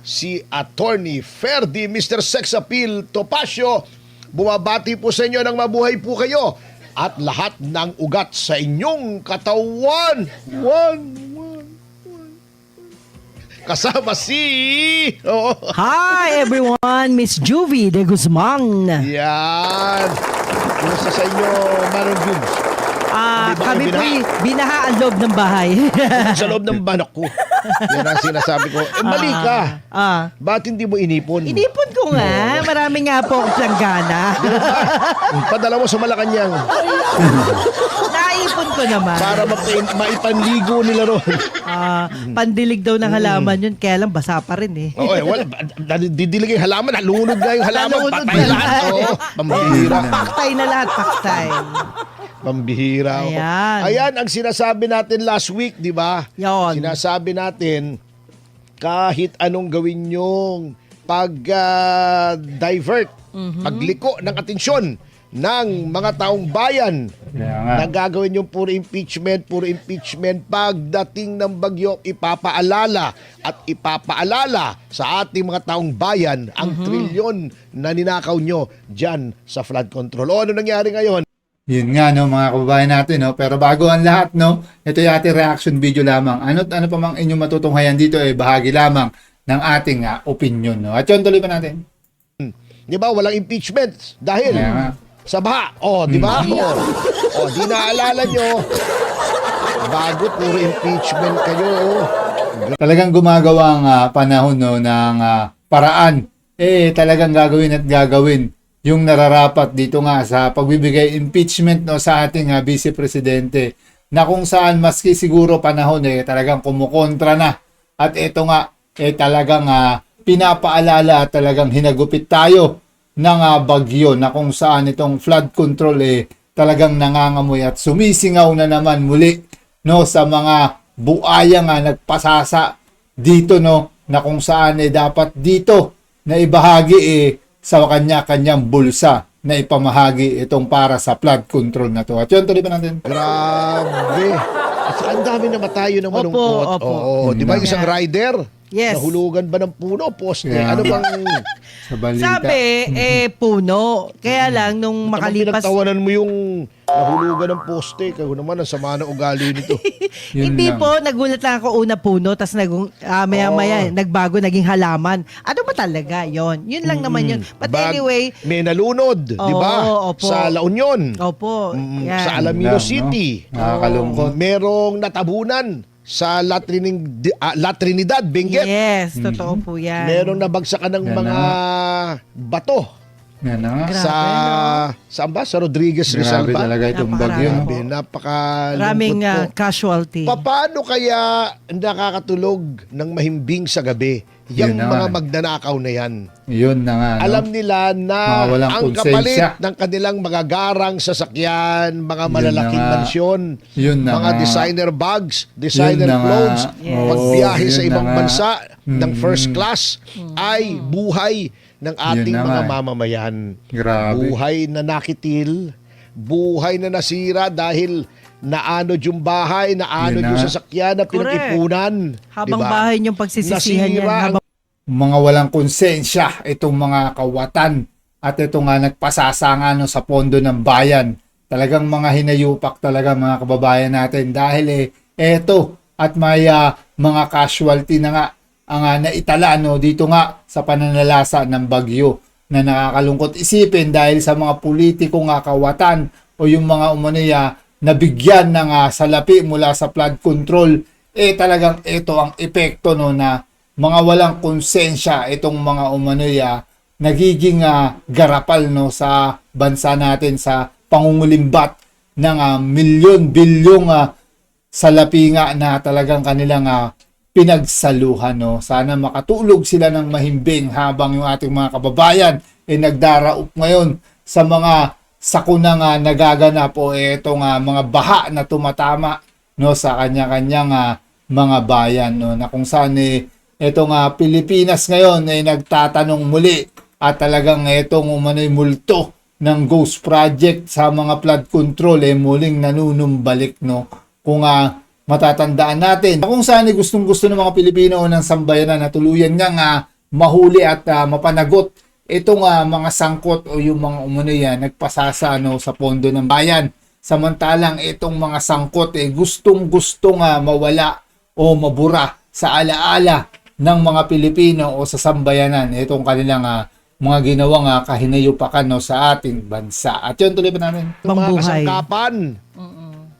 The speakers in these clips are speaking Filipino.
si Attorney Ferdy, Mr. Sex Appeal Topacio. Bumabati po sa inyo ng mabuhay po kayo at lahat ng ugat sa inyong katawan. Kasama si... Hi everyone, Miss Juvie de Guzman. Yan. Kumusta sa inyo, Manon Jubes? Kami po binaha ang loob ng bahay. Sa loob ng banok ko. Yan ang sinasabi ko. Mali ka. Ba't hindi mo inipon? Inipon ko nga. Marami nga po akong planggana. Padala mo sa Malacanang. Naipon ko naman. Para maipanligo nila ron. Pandilig daw ng halaman yun. Kaya lang basa pa rin eh. Oo, didilig yung halaman. Nalunod nga yung halaman. Nalunod Patay na lahat. Oo, pambihira. Paktay na lahat, paktay. Pambihira. Ayan ang sinasabi natin last week, di ba? Yon. Sinasabi natin, kahit anong gawin yung pag-divert, pagliko ng atensyon ng mga taong bayan, na gagawin yung puro impeachment, pagdating ng bagyo, ipapaalala sa ating mga taong bayan ang trilyon na ninakaw nyo dyan sa flood control. O ano nangyari ngayon? Yun nga, no, mga kababayan natin, no? Pero bago ang lahat, no, ito yung ating reaction video lamang. Ano pa mang inyong matutunghayan dito, bahagi lamang ng ating opinion, no? At yun, tuloy pa natin. Di ba, walang impeachment dahil sa baha. O, di ba? O, di naalala nyo, bago puro impeachment kayo. Talagang gumagawang panahon, no, ng paraan. Talagang gagawin yung nararapat dito nga sa pagbibigay impeachment, no, sa ating Vice Presidente, na kung saan maski siguro panahon talagang kumukontra na, at ito nga talagang pinapaalala at talagang hinagupit tayo ng bagyo, na kung saan itong flood control talagang nangangamoy at sumisingaw na naman muli, no, sa mga buaya nga nagpasasa dito, no, na kung saan dapat dito na ibahagi sa kanya-kanyang bulsa na ipamahagi itong para sa flood control na to. At yun, tuloy pa natin. Grabe. At saka ang dami na matayo ng malungkot. Opo. Oo, di ba yung isang rider? Yes. Nahulugan ba ng puno, poste? Ano bang... Sa balita. Sabi, puno. Kaya lang, nung makalipas... Pinagtawanan mo yung nahulugan ng poste. Kaya naman, ang sama ng ugali nito. Hindi po, nagulat lang ako una puno, tapos maya-maya, nagbago, naging halaman. Ano ba talaga yon? Yun lang naman yun. But anyway... May nalunod, di ba? Opo. Sa La Union. Opo. Yan. Sa Alaminos City. No? Nakakalungkot. Merong natabunan sa La Trinidad, Benguet. Yes, totoo po yan. Merong nabagsakan ng mga bato. Yan na nga. Sa saan ba? Sa Rodriguez Rizal Grabe ba? talaga itong bagyo. No? Napakalungkot Maraming po. casualty. Paano kaya nakakatulog ng mahimbing sa gabi yung Yun na mga nga. magnanakaw na yan? Yun na nga. No? Alam nila na Mga walang ang kapalit konsensya. ng kanilang magagarang sasakyan, mga malalaking na nga. mansyon, Yun na mga nga. designer bags, designer Yun na nga. clothes, Yes. pagbiyahe Yun sa na ibang nga. bansa ng first class ay buhay ng ating Yun na mga nga. mamamayan. Grabe. Buhay na nakitil, buhay na nasira dahil naanod yung bahay, naanod Yun yung na. sasakyan na pinag-ipunan. Habang Diba? bahay niyong pagsisisihan yan. Nasira ang Habang Mga walang konsensya itong mga kawatan at ito nga nagpasasa no, sa pondo ng bayan. Talagang mga hinayupak talaga mga kababayan natin dahil eto at may mga casualty na nga ang naitala no, dito nga sa pananalasa ng bagyo, na nakakalungkot isipin dahil sa mga politiko nga kawatan o yung mga umunaya nabigyan ng salapi mula sa flood control. Talagang ito ang epekto no, na mga walang konsensya itong mga umanoya nagiging garapal no sa bansa natin sa pangungulimbat ng milyon-bilyong salapi nga na talagang kanilang pinagsaluhan no. Sana makatulog sila ng mahimbing habang yung ating mga kababayan nagdaraup ngayon sa mga sakunang nagaganap o itong mga baha na tumatama no sa kanya-kanyang mga bayan no, na kung saan itong Pilipinas ngayon nagtatanong muli at talagang itong umano'y multo ng Ghost Project sa mga flood control muling nanunumbalik no. Kung matatandaan natin kung saan gustong-gusto ng mga Pilipino ng sambayanan na tuluyan nga mahuli at mapanagot itong mga sangkot o yung mga umuno yan nagpasasa sa pondo ng bayan. Samantalang itong mga sangkot gustong-gustong mawala o mabura sa alaala ng mga Pilipino o sa sambayanan. Itong kanilang mga ginawang kahinayupakan sa ating bansa. At yun, tuloy pa namin. Mga Pambuhay. kasangkapan.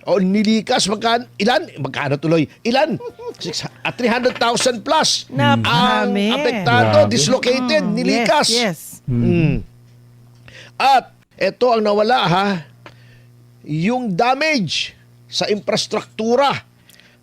O nilikas, magkano tuloy? Ilan? 300,000 plus. Ang Napakarami. apektado, Grabe. dislocated, nilikas. Yes. At ito ang nawala yung damage sa infrastruktura.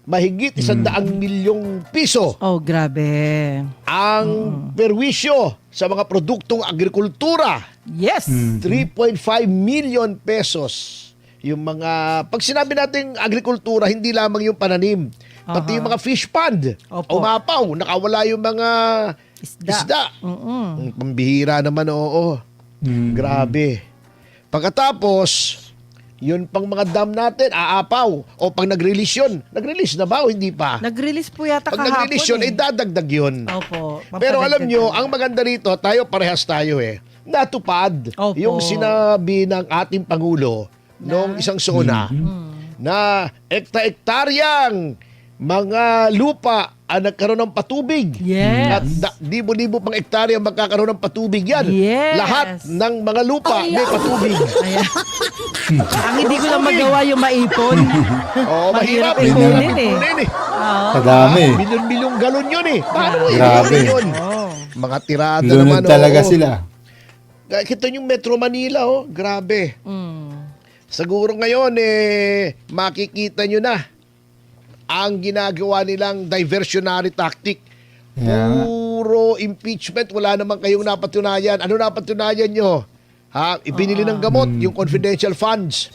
Mahigit 100 milyong piso Oh, grabe. ang perwisyo sa mga produktong agrikultura. Yes. 3.5 million pesos. Yung mga, pag sinabi natin agrikultura, hindi lamang yung pananim. Pati yung mga fish pond. Opo. Umapaw, nakawala yung mga isda. Pambihira naman, oo. Grabe. Pagkatapos, yun pang mga dam natin, aapaw. O pag nag-release yun, nag-release na ba o hindi pa? Nag-release po yata Pag kahapon. nag-release yun, dadagdag yun. Opo. Pero alam nyo, Papadagdag. ang maganda rito, parehas tayo natupad Opo. yung sinabi ng ating Pangulo noong isang SONA na ekta-ektaryang mga lupa ang nagkaroon ng patubig. Yes. At libo-libo pang ektarya magkakaroon ng patubig yan. Yes. Lahat ng mga lupa may patubig. Ayan. Ang hindi ko lang magawa yung maipon. Oh, mahirap. ipunin Ipunin Kadami. Milyon-milyong galon yun Paano mo Grabe. ipunin yun? Oh. Mga tirada Lunod naman. talaga oo. sila. Kita yung Metro Manila, grabe. Mm. Siguro ngayon, makikita nyo na ang ginagawa nilang diversionary tactic. Yeah. Puro impeachment, wala naman kayong napatunayan. Ano napatunayan nyo? Ibinili ng gamot, yung confidential funds.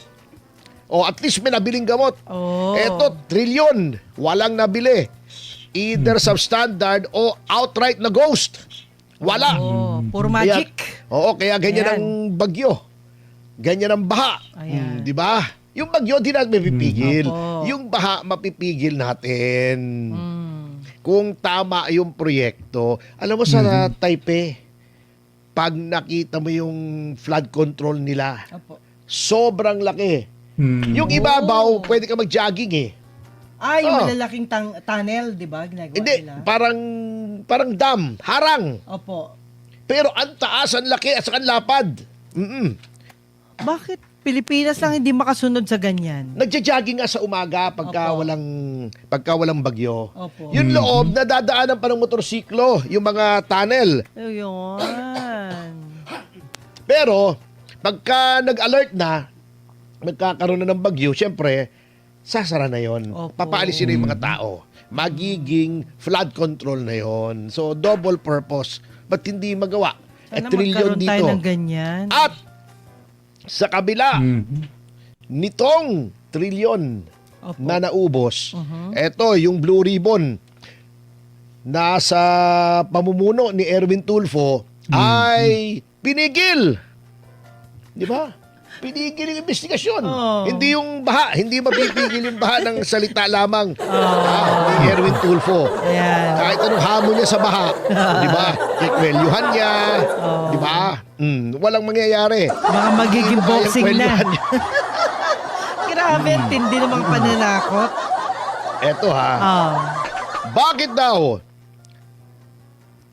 O at least may nabiling gamot. Oh. Eto, trilyon, walang nabili. Either substandard o outright na ghost. Wala. Oh, puro Kaya- magic. Kaya ganyan Ayan. ang bagyo. Ganyan ang baha. Ayan. Di ba? Yung bagyo, di natin mapipigil. Opo. Yung baha, mapipigil natin. Mm. Kung tama yung proyekto. Alam mo sa Taipei, pag nakita mo yung flood control nila, Opo. sobrang laki. Yung ibabaw, pwede ka mag-jogging Ay, yung Oh. malalaking tunnel, di ba? Ginagawa Hindi, nila. parang dam, harang. Opo. Pero ang taas, ang laki, at saka ang lapad. Bakit Pilipinas lang hindi makasunod sa ganyan? Nagja-jogging nga sa umaga pagka Opo. walang bagyo. Opo. Yung loob, nadadaanan pa ng motorsiklo, yung mga tunnel. Ayun. Pero, pagka nag-alert na, nagkakaroon na ng bagyo, syempre, sasara na yon. Opo. Papaalisin na yung mga tao. Magiging flood control na yon. So, double purpose. Ba't hindi magawa? Sana Trilyon magkaroon tayo dito. ng ganyan. At, sa kabila, nitong trilyon Opo. na naubos, eto, yung Blue Ribbon, nasa pamumuno ni Erwin Tulfo, ay pinigil. Di ba? Pinigil yung investigasyon. Oh. Hindi yung baha. Hindi mapipigil yung baha ng salita lamang ni Erwin Tulfo. Ayan. Kahit anong hamon niya sa baha. Di ba? Kikwelyuhan niya. Di ba? Walang mangyayari. Mga magiging Hindi mo kayang boxing na. kwelyuhan niya. Grabe, tindi ng mga pananakot. Eto Oh. Bakit daw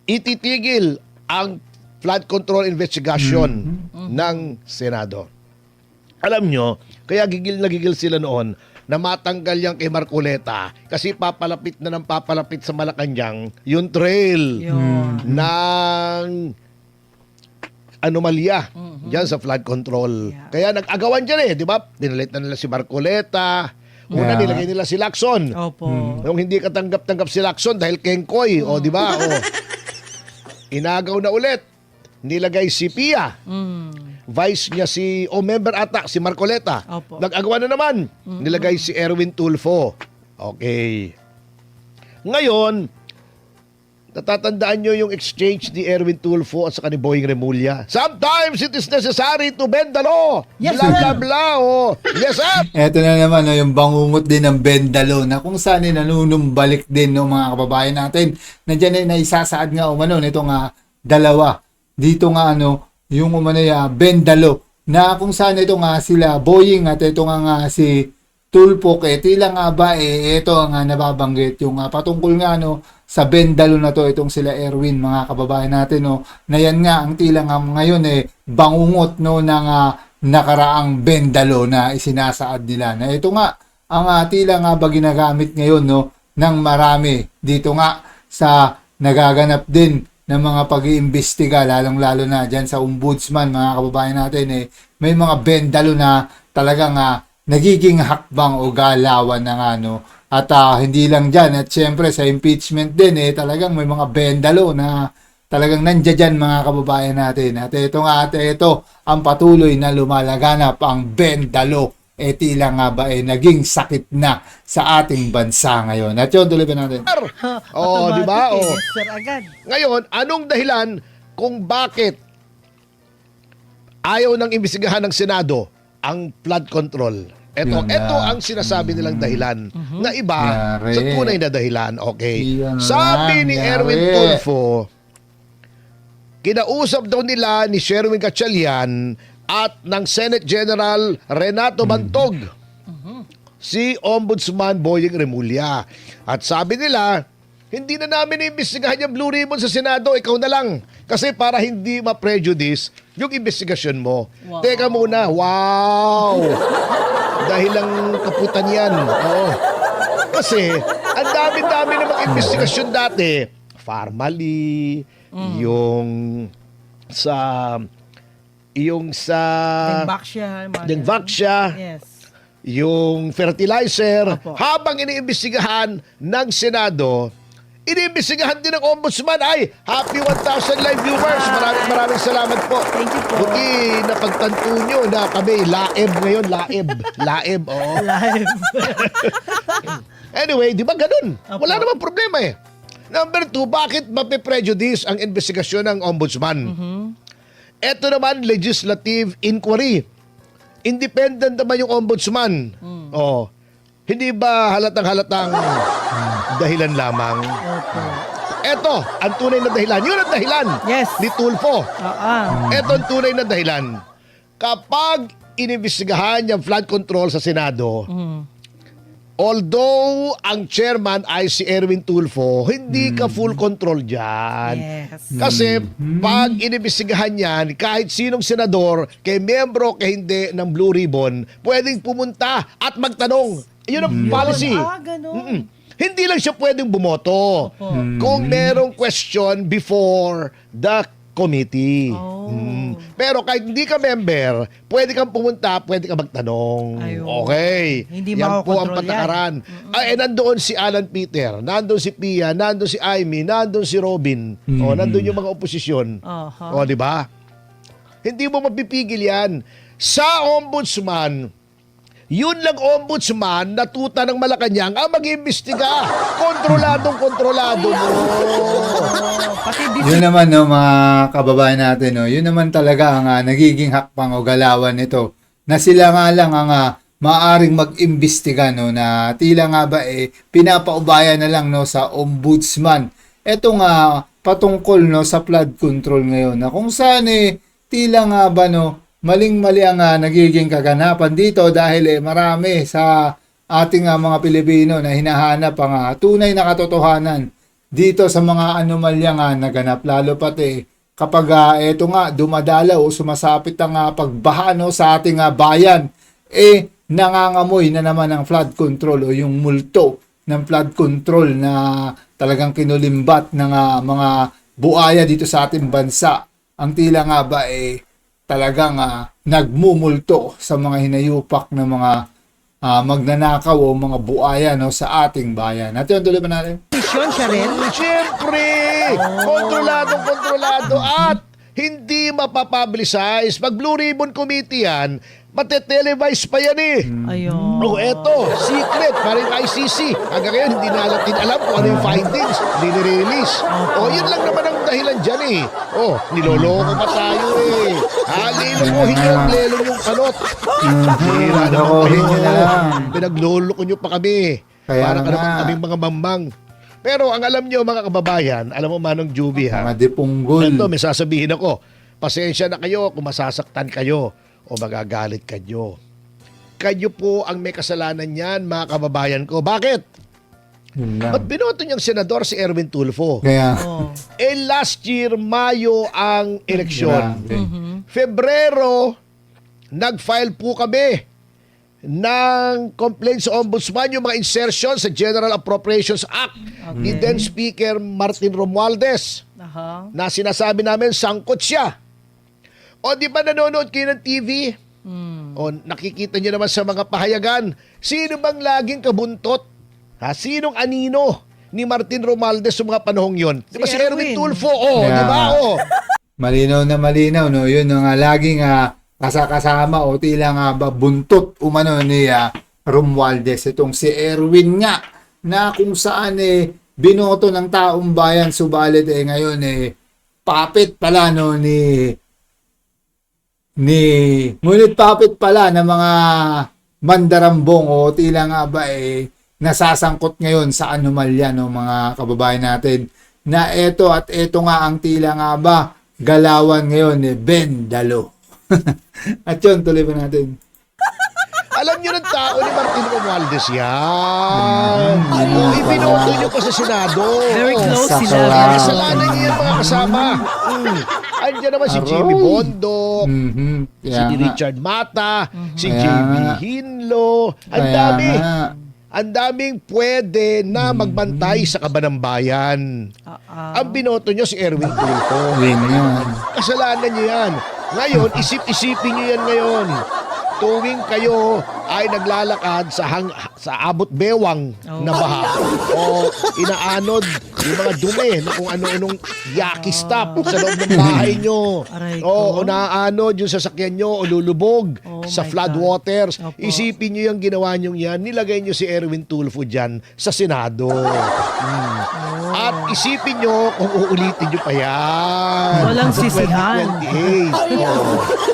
ititigil ang flood control investigation ng Senado? Alam nyo, kaya gigil na gigil sila noon na matanggal yan kay Marcoleta kasi papalapit na ng papalapit sa Malacanang yung trail Yun. ng anomalya dyan sa flood control. Yeah. Kaya nag-agawan dyan di ba? Dinalit na nila si Marcoleta. Una Yeah. nilagay nila si Lacson. Opo. Nung hindi katanggap-tanggap si Lacson dahil Kengkoy, di ba? Inagaw na ulit. Nilagay si Pia. Vice niya member ata, si Marcoleta. Opo. Nag-agawa na naman. Nilagay si Erwin Tulfo. Okay. Ngayon, natatandaan nyo yung exchange ni Erwin Tulfo at saka ni Boying Remulla. Sometimes it is necessary to bend the law. Yes, blah, sir. blah, blah. Oh. Yes, sir. Eto na naman, no, yung bangungot din ng Bendalo na kung saan nanunumbalik din ng mga kababayan natin. Nandiyan ay naisasaad nga umano nitong dalawa. Dito nga yung umano Bendalo na kung saan ito nga sila Boying at ito nga si Tulfo. Tila nga ba ito nga nababanggit yung patungkol nga sa Bendalo na to, itong sila Erwin, mga kababayan natin na yan nga ang tila nga ngayon bangungot ng nakaraang Bendalo na isinasaad nila. Na ito nga ang tila nga ba ginagamit ngayon ng marami dito nga sa nagaganap din ng mga pag-iimbestiga, lalong-lalo na dyan sa ombudsman, mga kababayan natin may mga Bendalo na talagang nagiging hakbang o galawan ng at hindi lang dyan, at syempre sa impeachment din talagang may mga Bendalo na talagang nandiyan mga kababayan natin. At ito ang patuloy na lumalaganap ang Bendalo. Tila nga ba naging sakit na sa ating bansa ngayon. At yun, tuloy ba natin? Oh, di ba? Oh. Yes, sir, agad. Ngayon, anong dahilan kung bakit ayaw nang imbestigahan ng Senado ang flood control? Yun Ito na. ang sinasabi nilang dahilan na iba Yari. sa tunay na dahilan. Okay. Yun Sabi lang, ni yari. Erwin Tulfo, kinausap daw nila ni Sherwin Gatchalian at ng Senate General Renato Bantog si Ombudsman Boying Remulla. At sabi nila, hindi na namin iimbestigahan yung Blue Ribbon sa Senado, ikaw na lang. Kasi para hindi ma-prejudice yung investigasyon mo. Wow. Teka muna, wow! Dahil lang kaputan yan. Oo. Kasi, ang dami-dami namang investigasyon dati. Formally, yung sa Dengbaksya. Dengbaksya, Yes. yung fertilizer, Opo. habang iniimbestigahan ng Senado, iniimbestigahan din ng Ombudsman. Ay, happy 1,000 live viewers. Maraming salamat po. Thank you po. Buti napagtanto nyo na kami, laeb ngayon, laeb. Laeb, oo. Live. Anyway, di ba ganun? Opo. Wala namang problema eh. Number 2, bakit mapiprejudice ang investigasyon ng Ombudsman? Ito naman, legislative inquiry. Independent naman yung Ombudsman. Oh. Hindi ba halatang-halatang dahilan lamang? Opo. Ito, ang tunay na dahilan. Yun ang dahilan Yes. ni Tulfo. Ah. Ito ang tunay na dahilan. Kapag inimbestigahan yung flood control sa Senado, although ang chairman ay si Erwin Tulfo, hindi ka full control dyan. Yes. Kasi pag inimbestigahan yan, kahit sinong senador, kay membro, kay hindi ng Blue Ribbon, pwedeng pumunta at magtanong. Yun ang policy. Ah, ganun. Hindi lang siya pwedeng bumoto. Kung merong question before the committee. Oh. Pero kahit hindi ka member, pwede kang pumunta, pwede kang magtanong. Ayun. Okay. Hindi yan po ang makokontrol patakaran. Nandoon si Alan Peter, nandoon si Pia, nandoon si Amy, nandoon si Robin. Nandoon yung mga oposisyon. Aha. O, di ba? Hindi mo mapipigil yan. Sa ombudsman, yun lang ombudsman na tuta ng Malacanang ang mag-iimbestiga. Kontroladong-kontrolado mo. Pati Yun naman mga kababayan natin yun naman talaga ang nagiging hakbang o galawan nito na sila nga lang ang maaring mag-imbestiga na tila nga ba pinapaubaya na lang sa ombudsman. Ito nga patungkol sa flood control ngayon na kung saan tila nga ba maling-mali ang nagiging kaganapan dito dahil marami sa ating mga Pilipino na hinahanap ang tunay na katotohanan dito sa mga anomalyang naganap, lalo pati kapag ito nga dumadalaw o sumasapit ang pagbaha sa ating bayan, nangangamoy na naman ang flood control o yung multo ng flood control na talagang kinulimbat ng mga buaya dito sa ating bansa. Ang tila nga ba talagang nagmumulto sa mga hinayupak ng mga magnanakaw o mga buaya sa ating bayan. At yun, tuloy ba natin? Vision siya rin. Siyempre! Kontroladong-kontrolado at hindi mapapublicize. Pag Blue Ribbon Committee yan, Pate-televise pa yan eh. Ayun. Oh, eto, secret, parang ICC. Hanggang ngayon, hindi natin alam kung ano yung findings. Hindi nire-release. Oh, yun lang naman ang dahilan dyan eh. Oh, niloloko pa tayo eh. Lilokohin nyo ang lelong yung panot. Hira naman Lokohin nyo na lang. Pinagloloko nyo pa kami. Kaya Para ka nga. naman kaming mga mambang. Pero ang alam nyo mga kababayan, alam mo Manong Juby ha, Mga dipunggol. ito may sasabihin ako, pasensya na kayo kung masasaktan kayo o magagalit kayo. Kayo po ang may kasalanan yan, mga kababayan ko. Bakit? Yun lang. Ba't binoto niyang senador si Erwin Tulfo? Kaya, Oh. Last year, Mayo ang eleksyon. grabe. Febrero, nag-file po kami ng complaint sa Ombudsman yung mga insertion sa General Appropriations Act ni then Speaker Martin Romualdez Aha. na sinasabi namin sangkot siya. O di ba nanonood kayo ng TV? O nakikita niyo naman sa mga pahayagan, sino bang laging kabuntot? Ha? Sinong anino ni Martin Romualdez sa mga panahong yon? Di ba Si si Erwin Erwin. Tulfo? O, Kaya di ba? nga. O. Malinaw na malinaw, no? Yun ang laging kasama o tila nga ba buntot umano ni Romualdez. Itong si Erwin nga na kung saan binoto ng taong bayan subalit ngayon puppet pala no ngunit puppet pala ng mga mandarambong o tila nga ba nasasangkot ngayon sa anomalya no mga kababayan natin na eto at eto nga ang tila nga ba galawan ngayon Ben Dalo. At yun, tuloy ba natin? Alam niyo ng tao ni Martin Romualdez yan. O, ibinoto niyo pa sa Senado. Very close Sa sila. kala- Kasalanan niyo yan mga kasama. Andiyan naman si Aroy. Jimmy Bondo, Kaya si nga. Richard Mata, si Kaya JB nga. Hinlo. Ang Kaya dami. nga. Ang daming pwede na magbantay sa kabanang bayan. Ang binoto niyo si Erwin Tulfo. Yun yan. Kasalanan niyo yan. Ngayon, isip-isipin niyo yan ngayon. Tuwing kayo ay naglalakad sa abot bewang na baha o inaanod yung mga dumi na kung ano-anong yaki stuff sa loob ng bahay nyo. Aray O ko. naanod yung sasakyan nyo o lulubog Oh sa my flood God. waters. Opo. Isipin nyo yung ginawa nyo yan. Nilagay nyo si Erwin Tulfo dyan sa Senado. At isipin nyo kung uulitin nyo pa yan. Walang Sa sisihan. 2028.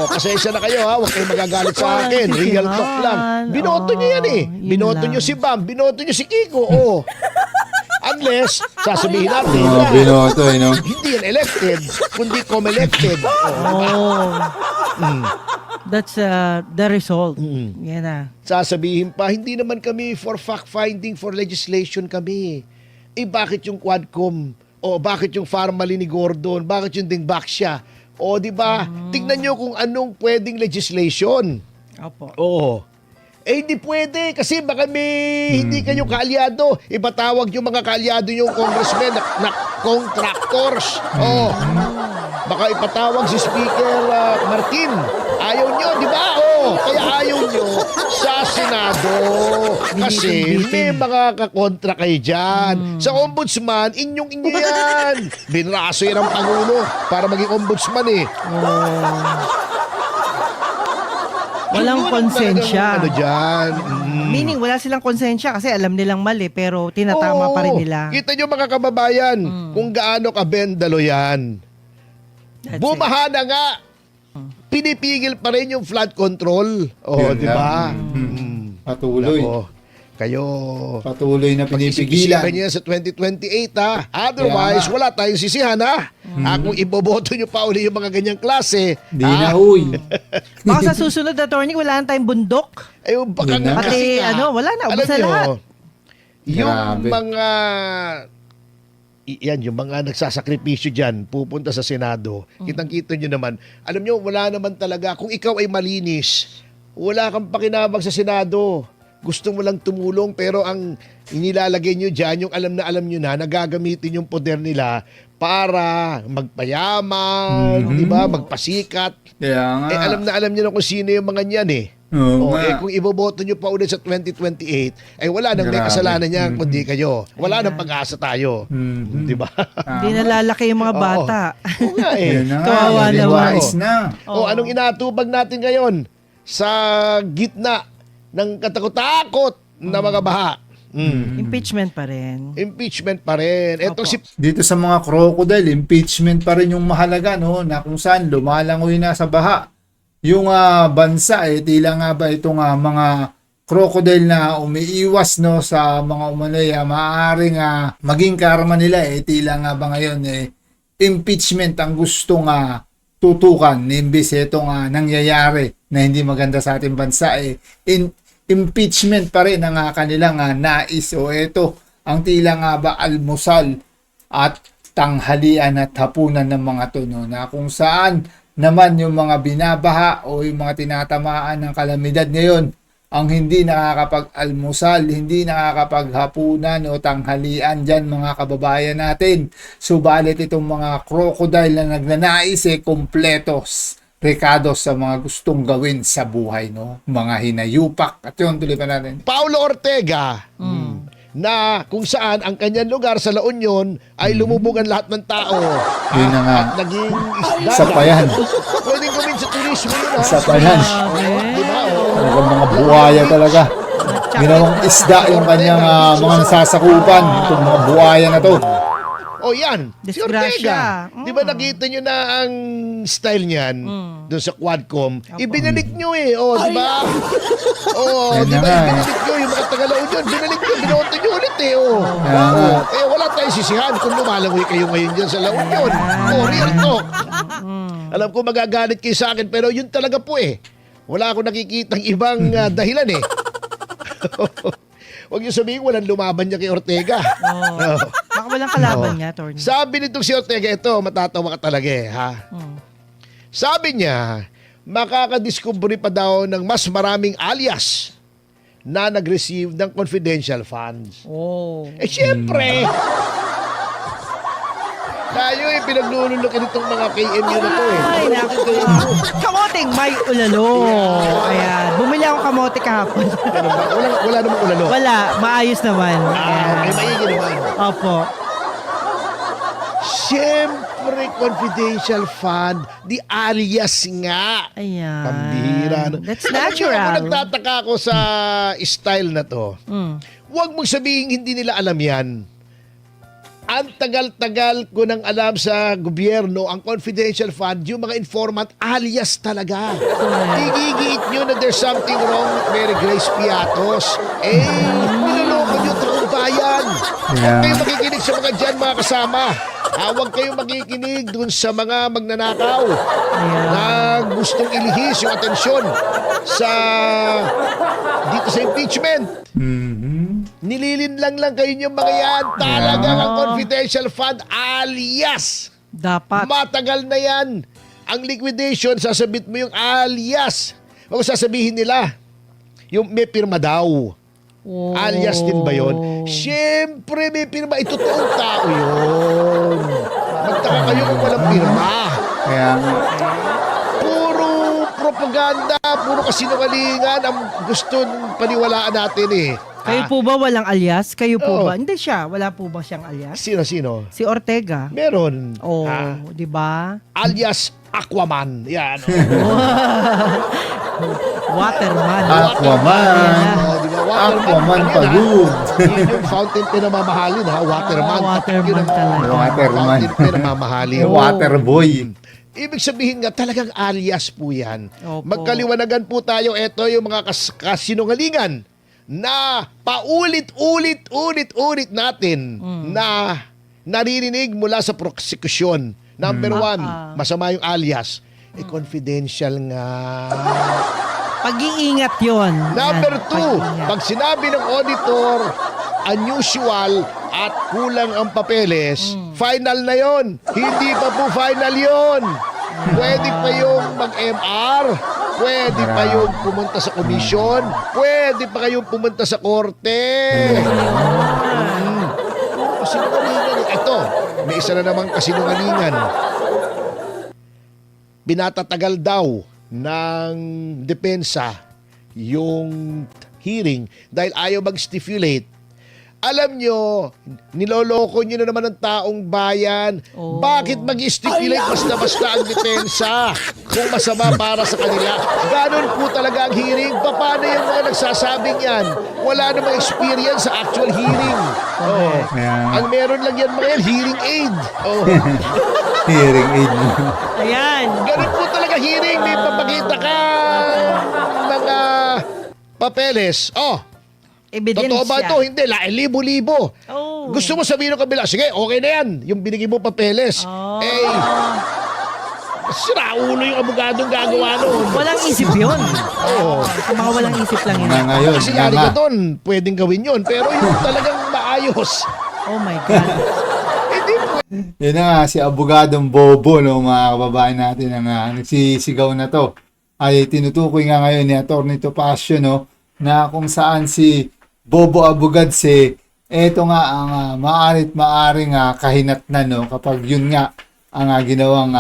Pasensya na kayo ha. Huwag kayong magagalit sa Walang akin. Real sisihan. talk lang. Binoto nyo yan eh. Yun Binoto lang. nyo si Bam. Binoto nyo si Kiko. Unless, sasabihin natin Mga na binoto, no? hindi yan elected, kundi com-elected. Oh. That's the result. Yan na. Sasabihin pa, hindi naman kami for fact-finding, for legislation kami. Bakit yung Quadcom? O bakit yung Farmally ni Gordon? Bakit yung Dingbaksya? O di ba? Tignan nyo kung anong pwedeng legislation. Opo. Oo. Hindi pwede kasi baka may hindi kayo kaalyado. Ipatawag yung mga kaalyado yung congressmen na contractors. Oh. Baka ipatawag si Speaker Martin. Ayaw nyo, di ba? Oh, kaya ayaw nyo sa Senado. Kasi may mga kakontra kayo dyan. Sa ombudsman, inyong-inyo yan. Binraso yan ang Pangulo para maging ombudsman eh. Walang Yun ang konsensya. talagang Ano dyan. Meaning, wala silang konsensya kasi alam nilang mali pero tinatama pa rin Oo. nila. Kita nyo mga kababayan, kung gaano kabendalo yan. That's Bumaha na nga. Pinipigil pa rin yung flood control. Yun Di ba? lang. Patuloy. Nako, kayo, Patuloy na pag-isip-isipan pinipigilan. nyo yan sa 2028 ha. Otherwise, Kaya nga. wala tayong sisihan ha. Kung iboboto nyo pa uli yung mga ganyang klase, Di na, huy. Baka sa susunod, attorney, wala na tayong bundok. ay baka Yun na. nga kasi Pati, nga, wala na, ubos alam na nyo, lahat. yung Grabe. mga yung mga nagsasakripisyo dyan, pupunta sa Senado, kitang-kita nyo naman, alam nyo, wala naman talaga, kung ikaw ay malinis, wala kang pakinabang sa Senado. Gusto mo lang tumulong, pero ang inilalagay nyo dyan, yung alam nyo na, nagagamitin yung poder nila para magpayaman, di ba, magpasikat. Kaya nga. Alam nyo na kung sino yung mga niyan eh. Oo O, nga. kung iboboto nyo pa ulit sa 2028, wala nang may Grabe. kasalanan niya kundi kayo. Wala nang pag-asa tayo. Mhm. Di ba? Hindi nalalaki yung mga Oo. bata. Oo nga eh. Yun na nga. Kawawa Very naman. wise na. O, anong inatubag natin ngayon? sa gitna ng katakot-takot na mga baha. Impeachment pa rin. Impeachment pa rin. Ito Opo. si Dito sa mga crocodile, impeachment pa rin yung mahalaga, no? Na kung saan lumalangoy na sa baha. Yung bansa, tila nga ba itong mga crocodile na umiiwas, no, sa mga umanay, maaaring maging karma nila, tila nga ba ngayon, impeachment ang gustong tutukan, imbis itong nangyayari na hindi maganda sa ating bansa, impeachment pa rin ang kanilang nais. O ito, ang tila nga ba almusal at tanghalian at hapunan ng mga to, no, na kung saan naman yung mga binabaha o yung mga tinatamaan ng kalamidad ngayon ang hindi nakakapag-almusal, hindi nakakapaghapunan o tanghalian dyan, mga kababayan natin. Subalit itong mga crocodile na nagnanais, kompletos, rekados sa mga gustong gawin sa buhay, no? Mga hinayupak. At yun, tuloy pa natin. Paulo Ortega, na kung saan ang kanyang lugar sa La Union ay lumubog ang lahat ng tao. Yun na nga. At naging isda. Isa pa yan. Pwedeng gawin sa turismo yun, Isa pa yan. Di ba? Talagang mga buhaya talaga. Ginawang isda yung kanyang mga nasasakupan. Itong mga buhaya na to. O yan, si Ortega. Disgrasya. Di ba nakita nyo na ang style niyan doon sa Quadcom? Ibinalik nyo O, di ba? O, Yan di na ba? nga, Ibinalik nyo yung mga Tagalaon yun. Binalik nyo, binoto nyo ulit O. Yan nga. Wala tayong sisihan kung lumalangoy kayo ngayon dyan sa La Union. Real talk. Alam ko magagalit kayo sa akin, pero yun talaga po Wala akong nakikitang ibang dahilan Huwag niyo sabihin walang lumaban niya kay Ortega. Oh. Baka walang kalaban nga, Tony. Sabi nitong si Ortega, ito, matatawa ka talaga ha. Sabi niya, makakadiscovery pa daw ng mas maraming alias na nag-receive ng confidential funds. Oh. Siyempre, tayo pinaglululukin itong mga KMU na to Ay, naku. Kamoting may ulalo. Ayan. Bumili ako kamote kahapon. Ano ba? Wala namang ulalo. Wala. Maayos naman. Ayan. Okay, maigi naman. Opo. Siyempre, confidential fund, di alias nga. Ayan. Pambihira. That's Alam niyo, natural. Ako nagtataka ako sa style na to. Huwag mong sabihin hindi nila alam yan. Ang tagal-tagal ko nang alam sa gobyerno, ang confidential fund, yung mga informant, alias talaga. Igigiit nyo na there's something wrong with Mary Grace Piatos. Niloloko nyo itong bayan. Huwag kayong makikinig sa mga dyan, mga kasama. Huwag kayong makikinig dun sa mga magnanakaw na gustong ilihis yung atensyon sa dito sa impeachment. Nililinlang lang kayo yung mga yan. Talagang ang confidential fund alias. Dapat. Matagal na yan. Ang liquidation, sasabit mo yung alias. O sasabihin nila, yung may pirma daw. Oh. Alias din ba yun? Siyempre may pirma. Ito totoong tao yun. Magtaka kayo kung walang pirma. Kaya Puro propaganda, puro kasinungalingan ang gusto paniwalaan natin Kayo po ba walang alias? Kayo po Oo. ba? Hindi siya. Wala po ba siyang alias? Sino? Si Ortega. Meron. Oh, di ba? Alias Aquaman. Yan. Waterman. Aquaman. Di ba? Aquaman Yun, pagod. Yun yung fountain pen na mamahalin Waterman. Waterman Yun ang talaga. Waterman. Fountain pen na mamahalin. Waterboy. Ibig sabihin nga talagang alias po yan. Opo. Magkaliwanagan po tayo. Ito yung mga kasinungalingan na paulit-ulit natin na naririnig mula sa prosekusyon. Number one, masama yung alias. Confidential nga. Pag-iingat yun. Number Yan, two, pag-iingat. pag sinabi ng auditor, unusual at kulang ang papeles, final na yon. Hindi pa po final yon. Pwede pa yung mag-MR, pwede pa yung pumunta sa komisyon, pwede pa kayong pumunta sa korte. Kasinungalingan. Ito, may isa na namang kasinungalingan. Pinatatagal daw ng depensa yung hearing dahil ayaw mag-stipulate Alam nyo, niloloko nyo na naman ang taong bayan. Oh. Bakit mag-stipulate basta-basta ang depensa kung masama para sa kanila? Ganon po talaga ang hearing. Paano yung mga nagsasabing yan? Wala namang experience sa actual hearing. Oh. Yeah. Ang meron lang yan mga yan, hearing aid. Oh. Hearing aid mo. Ayan. Ganon po talaga hearing. May papakita ka mga papeles. Oh, Ebidensya. totoo ba ito? Hindi, libo-libo. Oh. Gusto mo sabihin ng kabila, sige, okay na yan. Yung binigay mo papeles. Oh. Eh, siraulo yung abogadong gagawa noon. Walang isip yun. Oo. Ang mga walang isip lang yun. Nga ngayon, Kasi nga yari nga. ka doon, pwedeng gawin yun. Pero yung talagang maayos, Oh my God. hindi po. Yun na nga, si Abogadong Bobo, no, mga kababayan natin ang nagsisigaw na to. Ay tinutukoy nga ngayon ni Atty. Topacio, no, na kung saan si Bobo Abogadse, eto nga ang maaring kahinatnan, no, kapag yun nga ang ginawang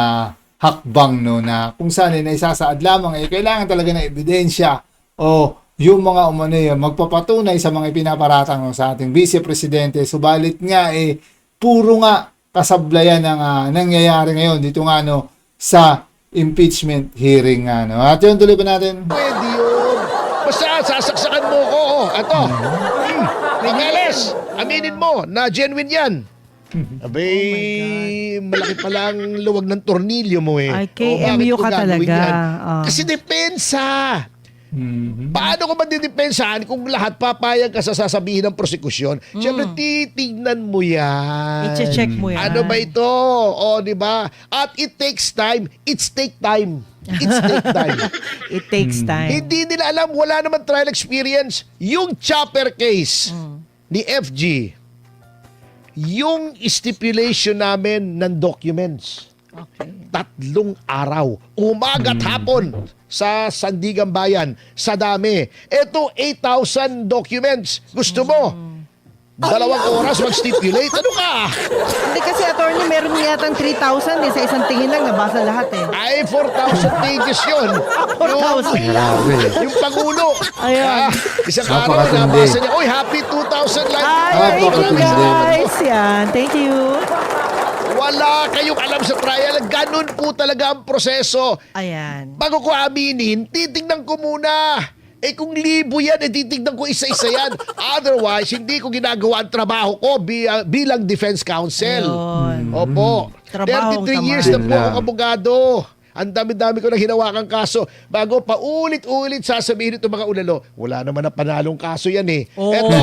hakbang, no, na kung saan ay naisasaad lamang kailangan talaga ng ebidensya o yung mga magpapatunay sa mga ipinaparatang, no, sa ating Vice Presidente. Subalit nga puro nga kasablayan ng nangyayari ngayon dito nga, no, sa impeachment hearing nga, no. At yun, tuloy pa natin. Pwede yun. Basta sasaksakan mo ko. Ato. Papeles. Aminin mo na genuine yan. Abay, malaki pala ang luwag ng tornilyo mo eh. Ay, O, bakit KMU ko ka gagawin talaga. yan? Ah. Kasi depensa. Mhm. Paano ko madidepensahan kung lahat papayag ka sa sasabihin ng prosekusyon? Siyempre, titignan mo yan. I-check mo yan. Ano ba ito? O, di ba? At it takes time. It's take time. It's take time. It takes time. Hindi nila alam, wala naman trial experience. Yung chopper case ni FG, yung stipulation namin ng documents, Okay. 3 araw, umaga at hapon sa Sandigan Bayan, sa dami. Ito, 8,000 documents. Gusto mo? 2 oras mag-stipulate? Ano ka? Hindi kasi, attorney, meron yata 3,000 sa isang tingin lang, nabasa lahat eh. Ay, 4,000 pages yun. 4,000. Grabe. Yung Pangulo. Ayan. Isang araw, Napakatindi. nabasa niya, "Uy, happy 2,000 live." Ay, Ah, thank you pakatindi. guys. Yan, thank you. Wala kayong alam sa trial. Ganun po talaga ang proseso. Ayan. Bago ko aminin, titignan ko muna. Eh kung libo yan, titignan ko isa-isa yan. Otherwise, hindi ko ginagawa ang trabaho ko bilang defense counsel. Ayun. Opo. Trabaho 33 tama. years na po Yun lang. akong abogado. Ang dami-dami ko na hinawakang kaso. Bago paulit-ulit sasabihin itong mga ulalo, wala naman na panalong kaso yan eh. Oo. Eto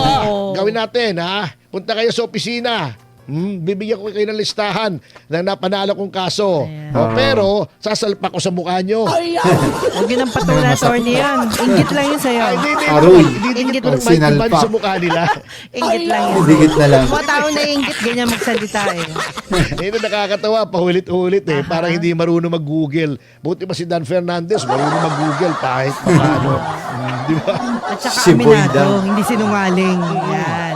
gawin natin ha. Punta kayo sa opisina. Bibigyan ko kayo ng listahan ng napanalo kong kaso. Ayan. O, pero, sasalpak ko sa mukha nyo. Huwag yun ang patulan, attorney yan. Inggit lang yun sa'yo. Ay, hindi. Aroy. Didikit ko ng Sinalpak. mic sa mukha nila. Inggit lang yun. Digit na lang. Mga tao na inggit, ganyan magsalita eh. Yun ang nakakatawa, paulit-ulit eh. Parang hindi marunong mag-google. Buti pa si Dan Fernandez, marunong mag-google kahit paano. Di ba? At saka Si Boy aminado, Dan. hindi sinungaling. Yan.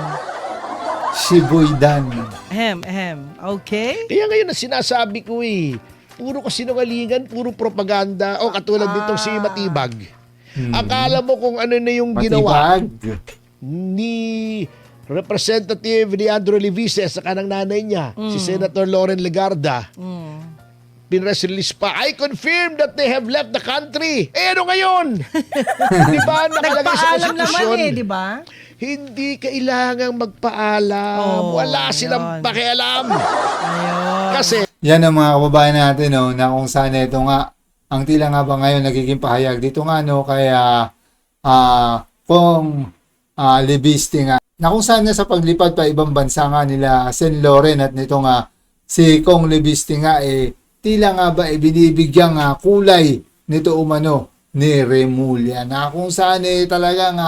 Shiboy Dan. Ahem. Okay? Kaya ngayon na sinasabi ko eh, puro kasinungalingan, puro propaganda. O katulad nitong si Matibag. Akala mo kung ano na yung ginawa Matibag. ni Representative Leandro Levises sa kanang nanay niya, si Senator Loren Legarda. Pinress release pa, I confirm that they have left the country. Eh ano ngayon? Di ba nakalagay sa Nagpaalam naman konstitusyon? eh, di ba? Hindi kailangang magpaalam. Oh, Wala silang yun. pakialam. Ayun. Kasi Yan ang mga kababayan natin, no, na kung saan ito nga, ang tila nga ba ngayon nagiging pahayag dito nga, no, kaya kung Levisti nga, na kung saan nga sa paglipad pa ibang bansa nga nila Sen. Loren at nito nga si Kong Levisti nga tila nga ba binibigyan nga kulay nito umano ni Remulla, na kung saan talagang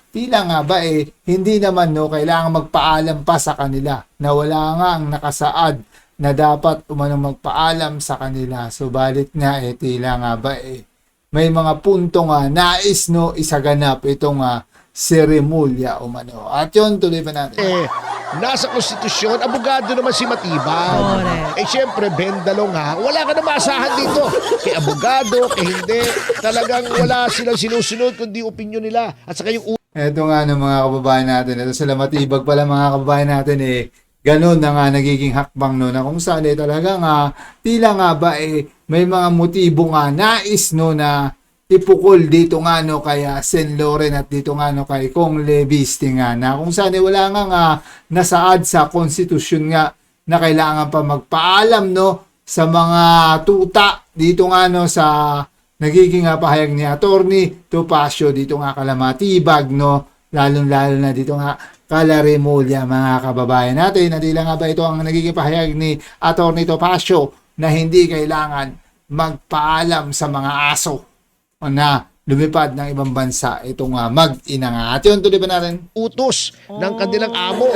tila nga ba hindi naman, no, kailangan magpaalam pa sa kanila, na wala nga ang nakasaad na dapat umanong magpaalam sa kanila. Subalit nga tila nga ba may mga punto nga nais, no, isaganap itong si Remulla umano. At yun, tuloy pa natin. nasa konstitusyon, abogado naman si Matibag. Correct. Siyempre, bendalo nga, wala ka na maasahan dito. Kay abogado, kay hindi, talagang wala silang sinusunod kundi opinion nila. At saka yung Eto nga ng mga kababayan natin. Ito sila matibag pala mga kababayan natin ganun na nga nagiging hakbang no na kung saan talaga nga tila nga ba may mga motibo nga nais no na ipukol dito nga no kay Sen Loren at dito nga no kay Kong Levisti nga na kung saan wala nga nasaad sa konstitusyon nga na kailangan pa magpaalam no sa mga tuta dito nga no sa nagiging pahayag ni Attorney Topacio dito nga kalamatibag no lalong-lalo na dito nga kala Remulla mga kababayan natin. Hindi lang nga ba ito ang nagiging pahayag ni Attorney Topacio na hindi kailangan magpaalam sa mga aso na lumipad ng ibang bansa itong mag-ina nga. At yun, tuloy ba natin? Utos ng kanilang amo.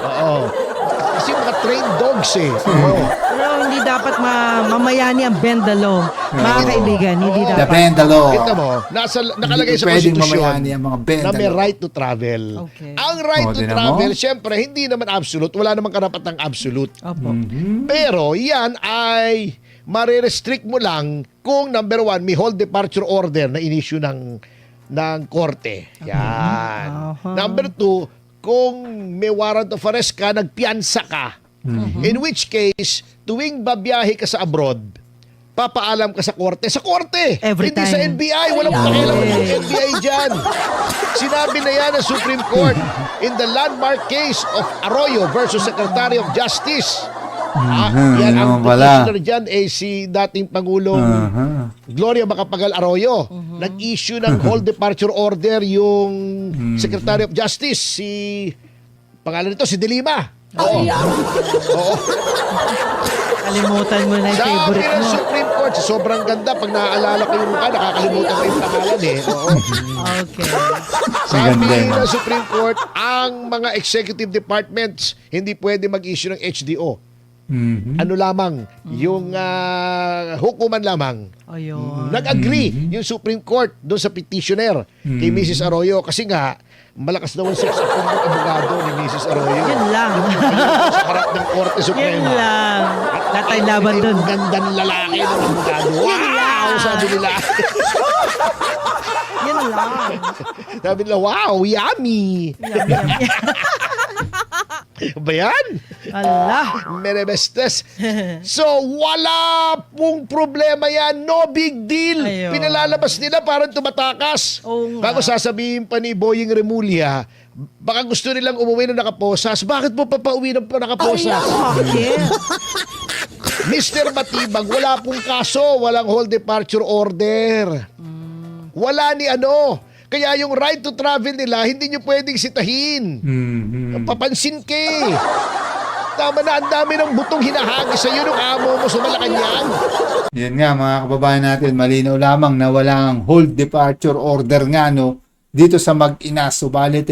Oo. Kasi mga trained dogs Oo. Pero hindi dapat mamayani ang bend the law. Mga kaibigan, hindi The dapat. Bendalo. Kita mo, nakalagay sa Pwedeng konstitusyon mamayani ang mga na Bendalo. may right to travel. Okay. Ang right to Tingnan mo. travel, syempre, hindi naman absolute. Wala namang karapatang absolute. Opo. Pero yan ay marirestrict mo lang kung number one, may hold departure order na in-issue ng korte. Yan. Aha. Number two, kung may warrant of arrest ka, nagpiansa ka. In which case, tuwing babiyahe ka sa abroad, papaalam ka sa korte. Sa korte! Every Hindi time. sa NBI. Walang pakialam ng NBI dyan. Sinabi na yan ng Supreme Court in the landmark case of Arroyo versus Secretary of Justice. Yan ang naman pala. petitioner dyan si dating Pangulong Gloria Macapagal Arroyo. Nag-issue ng hold departure order yung Secretary of Justice, pangalan nito, si De Lima. Oo. Kalimutan mo na yung Sabi favorite ng mo. Supreme Court, sobrang ganda. Pag naaalala ko yung mukha, nakakalimutan ko yung pangalan Oo. Okay. Sabi Ganda yun. ng Supreme Court, ang mga executive departments hindi pwede mag-issue ng HDO. Ano lamang, yung hukuman lamang. Ayun. Nag-agree yung Supreme Court doon sa petitioner kay Mrs. Arroyo kasi nga malakas daw ang sex appeal ng abogado ni Mrs. Arroyo. Yun lang. Sa harap ng Korte Yun Suprema. lang. Latay laban dun. Ang gandang lalaki ng abogado. Wow! Sabi nila. Yun lang. Sabi nila, wow, yummy. Yum, yum, yum. Ba yan? Allah. Merebestes. So, wala pong problema yan. No big deal. Ayun. Pinalalabas nila parang tumatakas. Oo nga. Bago sasabihin pa ni Boying Remulla, baka gusto nilang umuwi ng nakaposas. Bakit mo papauwi ng nakaposas? Bakit? Mr. Matibag, wala pong kaso. Walang hold departure order. Wala ni ano. Kaya yung right to travel nila, hindi nyo pwedeng sitahin. Papansin ka Tama na, ang dami ng butong hinahagis sa'yo nung amo mo sa Malacanang. Yan nga mga kababayan natin, malinaw lamang na walang hold departure order nga no dito sa mag-ina. Subalit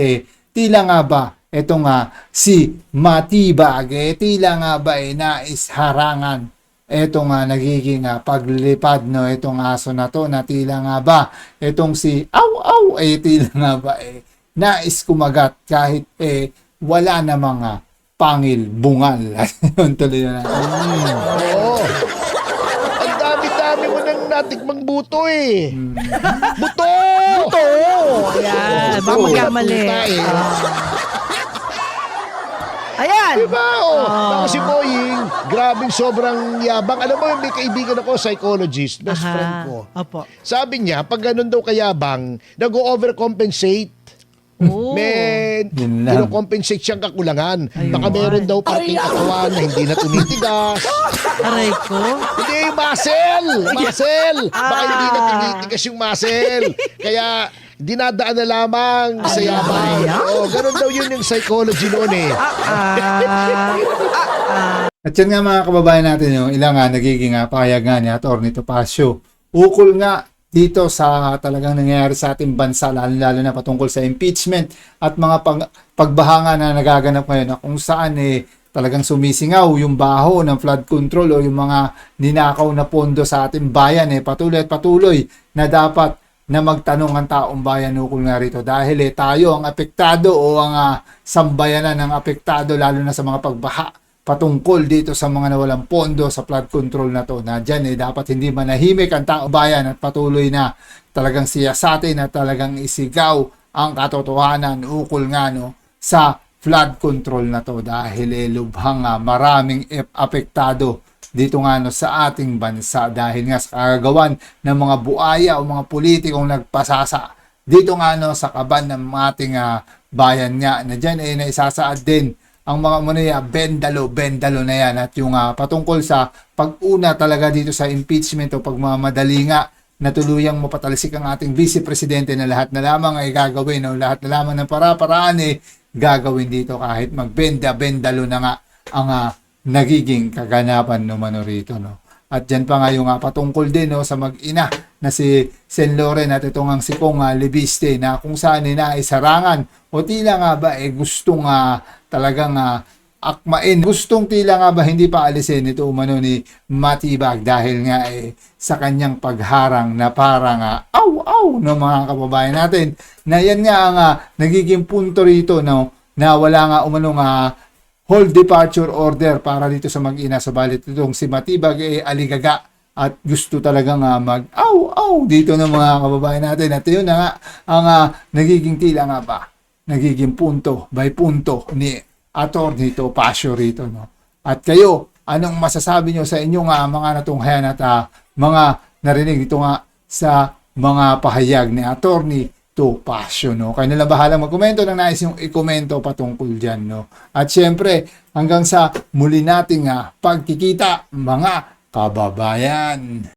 tila nga ba ito nga si Matibag tila nga ba nais harangan ito nga nagiging paglilipad no itong aso na to na tila nga ba itong si Aw tila nga ba nais kumagat kahit wala namang pangil bungal. Yun tuloy na natin. Oo. Ang dami-dami mo nang natikmang buto Buto! Buto! Ayan. Baka magkamali. Tuta Ayan. Diba? Tapos si Boying, grabing sobrang yabang. Alam mo, may kaibigan ako, psychologist, best friend ko. Opo. Sabi niya, pag ganun daw kayabang, nag-overcompensate. Oh. May Yun lang. kinocompensate siyang kakulangan. Ayun. Baka meron daw parting katawan na hindi na tumitigas. Aray ko. Hindi, muscle! Baka hindi na tinitigas yung muscle. Kaya dinadaan na lamang sa yabang. Oo, ganun daw yun yung psychology noon At yan nga mga kababayan natin yung ilang nagiging pahayag nga ni Atty. Topacio. Ukol nga dito sa talagang nangyayari sa ating bansa, lalo na patungkol sa impeachment at mga pagbahanga na nagaganap ngayon na kung saan talagang sumisingaw yung baho ng flood control o yung mga ninakaw na pondo sa ating bayan patuloy at patuloy na dapat na magtanong ang taong bayan ukol nga rito dahil tayo ang apektado o ang sambayanan ng apektado lalo na sa mga pagbaha patungkol dito sa mga nawalang pondo sa flood control na to na dyan dapat hindi manahimik ang taong bayan at patuloy na talagang siyasatin at talagang isigaw ang katotohanan ukol nga no sa flood control na to dahil lubhang maraming apektado dito nga no sa ating bansa dahil nga sa kagagawan ng mga buaya o mga politikong nagpasasa dito nga no sa kaban ng ating bayan nga na dyan naisasaad din ang mga bendalo na yan at yung patungkol sa pag-una talaga dito sa impeachment o pagmamadali nga na tuluyang mapatalisik ang ating vice presidente na lahat na lamang ay gagawin o lahat na lamang ng para-paraan gagawin dito kahit magbenda-bendalo na nga ang nagiging kaganapan naman rito no. At dyan pa nga yung patungkol din no, sa mag-ina na si Sen Loren at itong ang si Kong Libiste na kung saan na isarangan o tila nga ba gustong talagang akmain. Gustong tila nga ba hindi pa alisin ito umano ni Matibag dahil nga sa kanyang pagharang na parang aw no mga kababayan natin na yan nga ang nagiging punto rito no, na wala nga umanong hold departure order para dito sa mag-ina subalit itong si Matibag aligaga at gusto talagang mag-aw dito ng mga kababayan natin at yun na nga ang nagiging tila nga ba nagiging punto by punto ni Atty. Topacio rito no. At kayo anong masasabi nyo sa inyong mga natunghayan at mga narinig dito nga sa mga pahayag ni Atty. Topacio no. Kayo na lang bahala magkomento ng nais yung i-komento patungkol dyan no. At syempre hanggang sa muli nating pagkikita mga kababayan.